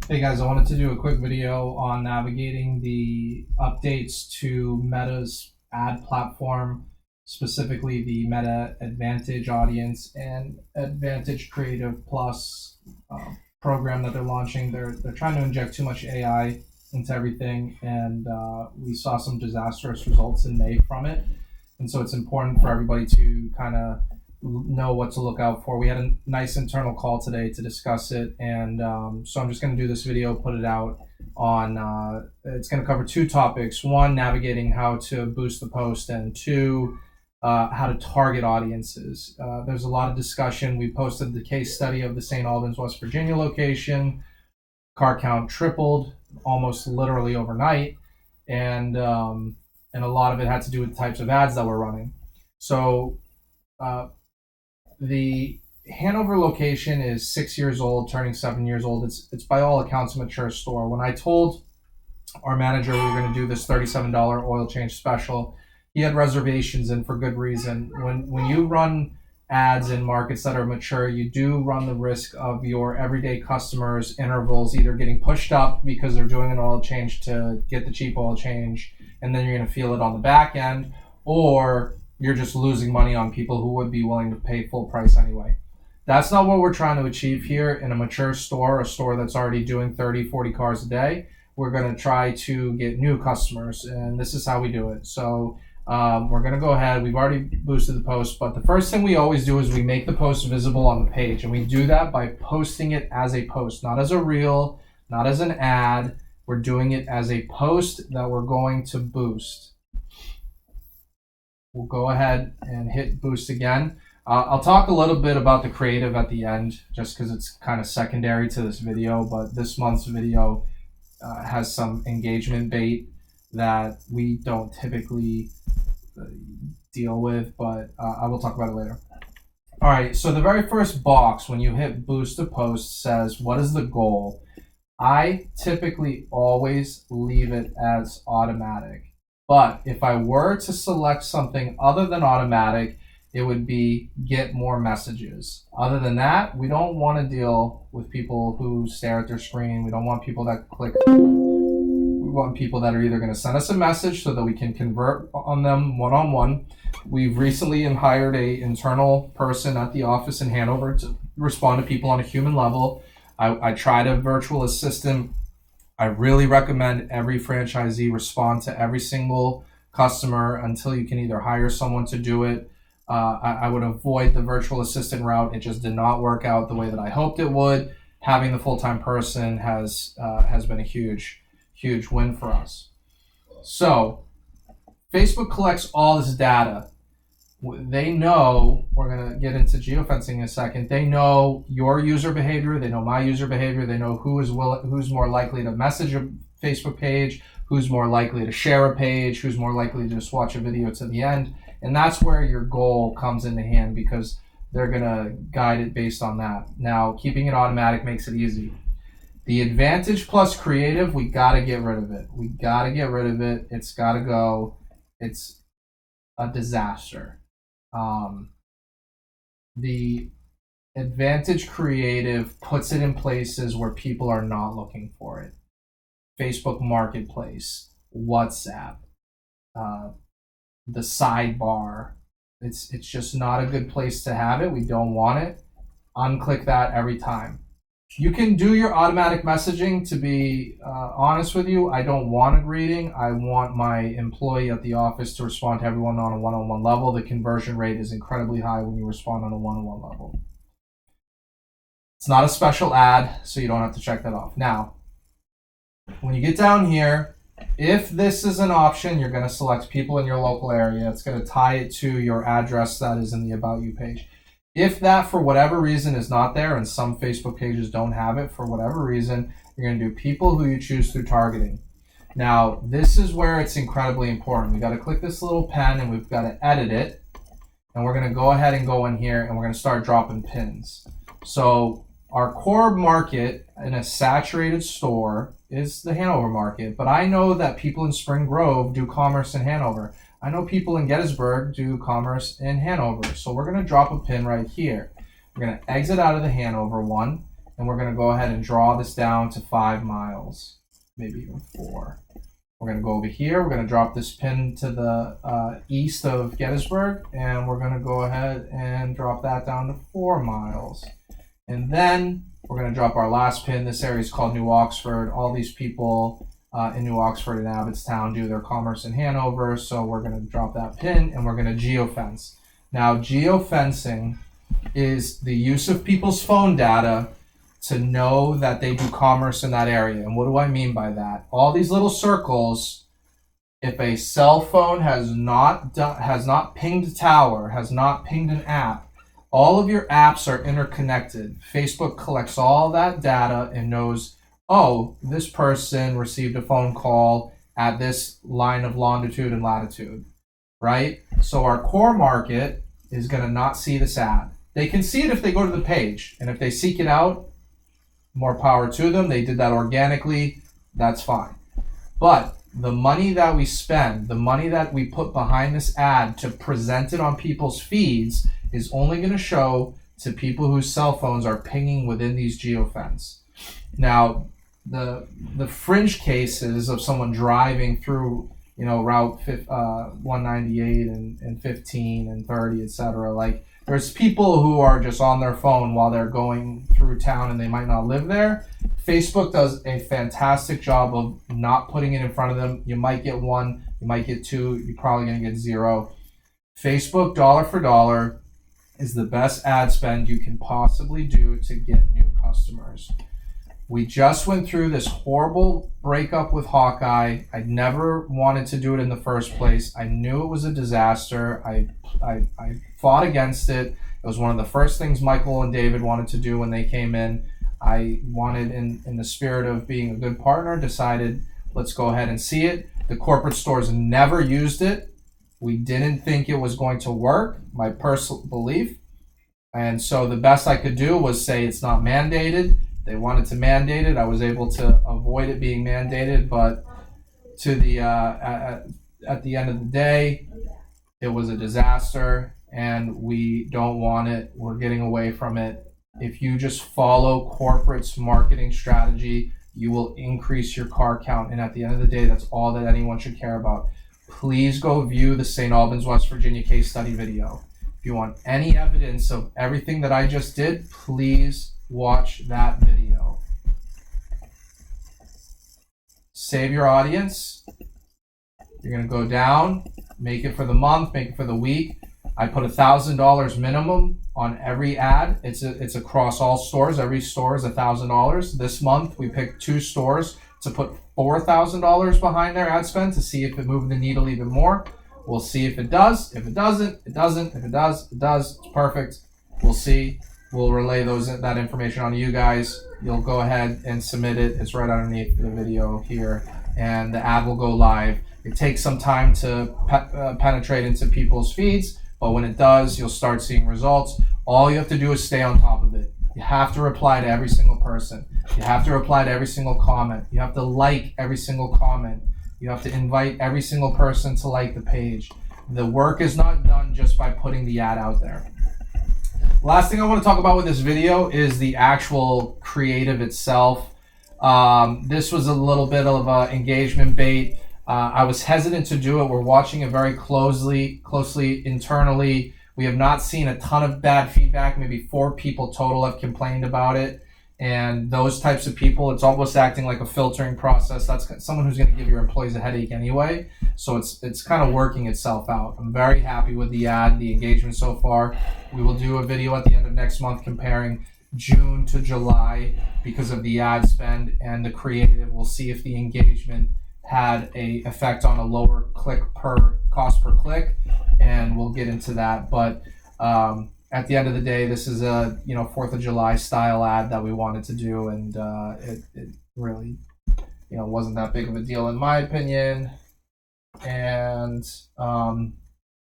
Hey guys, I wanted to do a quick video on navigating the updates to Meta's ad platform, specifically the Meta Advantage Audience and Advantage Creative Plus program that they're launching. They're trying to inject too much AI into everything, and we saw some disastrous results in May from it. And so it's important for everybody to kind of know what to look out for. We had a nice internal call today to discuss it, and so I'm just going to do this video, put it out on. It's going to cover two topics: one, navigating how to boost the post, and two, how to target audiences. There's a lot of discussion. We posted the case study of the St. Albans, West Virginia location. Car count tripled almost literally overnight, and a lot of it had to do with the types of ads that we're running. So the Hanover location is 6 years old, turning 7 years old. It's by all accounts a mature store. When I told our manager we were going to do this $37 oil change special, he had reservations, and for good reason. When you run ads in markets that are mature, you do run the risk of your everyday customers' intervals either getting pushed up because they're doing an oil change to get the cheap oil change, and then you're going to feel it on the back end, or you're just losing money on people who would be willing to pay full price anyway. That's not what we're trying to achieve here in a mature store, a store that's already doing 30, 40 cars a day. We're going to try to get new customers, and this is how we do it. So we're going to go ahead. We've already boosted the post, but the first thing we always do is we make the post visible on the page, and we do that by posting it as a post, not as a reel, not as an ad. We're doing it as a post that we're going to boost. We'll go ahead and hit boost again. I'll talk a little bit about the creative at the end, just because it's kind of secondary to this video, but this month's video has some engagement bait that we don't typically deal with, but I will talk about it later. All right, so the very first box when you hit boost to post says, what is the goal? I typically always leave it as automatic. But if I were to select something other than automatic, it would be get more messages. Other than that, we don't want to deal with people who stare at their screen. We don't want people that click. We want people that are either going to send us a message so that we can convert on them one-on-one. We've recently hired a internal person at the office in Hanover to respond to people on a human level. I tried a virtual assistant. I really recommend every franchisee respond to every single customer until you can either hire someone to do it. I would avoid the virtual assistant route. It just did not work out the way that I hoped it would. Having the full-time person has been a huge win for us. So Facebook collects all this data. They know, we're going to get into geofencing in a second, they know your user behavior, they know my user behavior, they know who's more likely to message a Facebook page, who's more likely to share a page, who's more likely to just watch a video to the end. And that's where your goal comes into hand, because they're going to guide it based on that. Now, keeping it automatic makes it easy. The Advantage Plus Creative, we got to get rid of it. We got to get rid of it. It's got to go. It's a disaster. The Advantage Creative puts it in places where people are not looking for it. Facebook Marketplace, WhatsApp, the sidebar. It's just not a good place to have it. We don't want it. Unclick that every time. You can do your automatic messaging. To be honest with you, I don't want a greeting. I want my employee at the office to respond to everyone on a one-on-one level. The conversion rate is incredibly high when you respond on a one-on-one level. It's not a special ad, so you don't have to check that off. Now, when you get down here, if this is an option, you're going to select people in your local area. It's going to tie it to your address that is in the About You page. If that, for whatever reason, is not there, and some Facebook pages don't have it for whatever reason, you're going to do people who you choose through targeting. Now, this is where it's incredibly important. We've got to click this little pen, and we've got to edit it. And we're going to go ahead and go in here, and we're going to start dropping pins. So our core market in a saturated store is the Hanover market. But I know that people in Spring Grove do commerce in Hanover. I know people in Gettysburg do commerce in Hanover. So we're going to drop a pin right here. We're going to exit out of the Hanover one, and we're going to go ahead and draw this down to 5 miles, maybe even 4. We're going to go over here. We're going to drop this pin to the east of Gettysburg, and we're going to go ahead and drop that down to 4 miles. And then we're going to drop our last pin. This area is called New Oxford. All these people in New Oxford and Abbottstown do their commerce in Hanover, so we're going to drop that pin, and we're going to geofence. Now, geofencing is the use of people's phone data to know that they do commerce in that area. And what do I mean by that? All these little circles, if a cell phone has not pinged a tower, has not pinged an app, all of your apps are interconnected. Facebook collects all that data and knows, oh, this person received a phone call at this line of longitude and latitude, right? So our core market is going to not see this ad. They can see it if they go to the page, and if they seek it out, more power to them. They did that organically, that's fine. But the money that we spend, the money that we put behind this ad to present it on people's feeds is only going to show to people whose cell phones are pinging within these geofence. Now, the fringe cases of someone driving through, Route 198 and 15 and 30, etc. Like, there's people who are just on their phone while they're going through town and they might not live there. Facebook does a fantastic job of not putting it in front of them. You might get 1, you might get 2, you're probably going to get 0. Facebook, dollar for dollar, is the best ad spend you can possibly do to get new customers. We just went through this horrible breakup with Hawkeye. I never wanted to do it in the first place. I knew it was a disaster. I fought against it. It was one of the first things Michael and David wanted to do when they came in. I wanted, in the spirit of being a good partner, decided let's go ahead and see it. The corporate stores never used it. We didn't think it was going to work, my personal belief. And so the best I could do was say it's not mandated. They wanted to mandate it. I was able to avoid it being mandated, but to the at the end of the day, it was a disaster, and we don't want it. We're getting away from it. If you just follow corporate's marketing strategy, you will increase your car count, and at the end of the day, that's all that anyone should care about. Please go view the St. Albans, West Virginia case study video. If you want any evidence of everything that I just did, please watch that video. Save your audience. You're going to go down, make it for the month, make it for the week. I put $1,000 minimum on every ad. It's across all stores. Every store is $1,000. This month we picked 2 stores to put $4,000 behind their ad spend to see if it moved the needle even more. We'll see if it does. If it doesn't, it doesn't. If it does, it does. It's perfect. We'll see. We'll relay that information on you guys. You'll go ahead and submit it. It's right underneath the video here, and the ad will go live. It takes some time to penetrate into people's feeds, but when it does, you'll start seeing results. All you have to do is stay on top of it. You have to reply to every single person. You have to reply to every single comment. You have to like every single comment. You have to invite every single person to like the page. The work is not done just by putting the ad out there. Last thing I want to talk about with this video is the actual creative itself. This was a little bit of an engagement bait. I was hesitant to do it. We're watching it very closely internally. We have not seen a ton of bad feedback. Maybe 4 people total have complained about it. And those types of people, it's almost acting like a filtering process. That's someone who's going to give your employees a headache anyway. So it's kind of working itself out. I'm very happy with the ad, the engagement so far. We will do a video at the end of next month comparing June to July because of the ad spend and the creative. We'll see if the engagement had a effect on a lower cost per click, and we'll get into that. But at the end of the day, this is a 4th of July style ad that we wanted to do, and it really wasn't that big of a deal in my opinion. And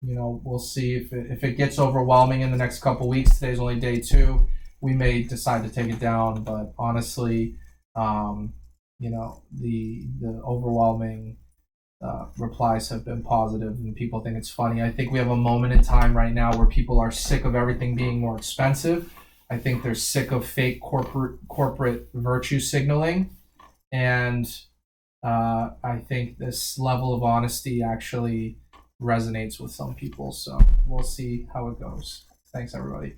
we'll see if it gets overwhelming in the next couple weeks. Today's only day 2. We may decide to take it down, but honestly, the overwhelming replies have been positive, and people think it's funny. I think we have a moment in time right now where people are sick of everything being more expensive. I think they're sick of fake corporate virtue signaling, and I think this level of honesty actually resonates with some people. So we'll see how it goes. Thanks, everybody.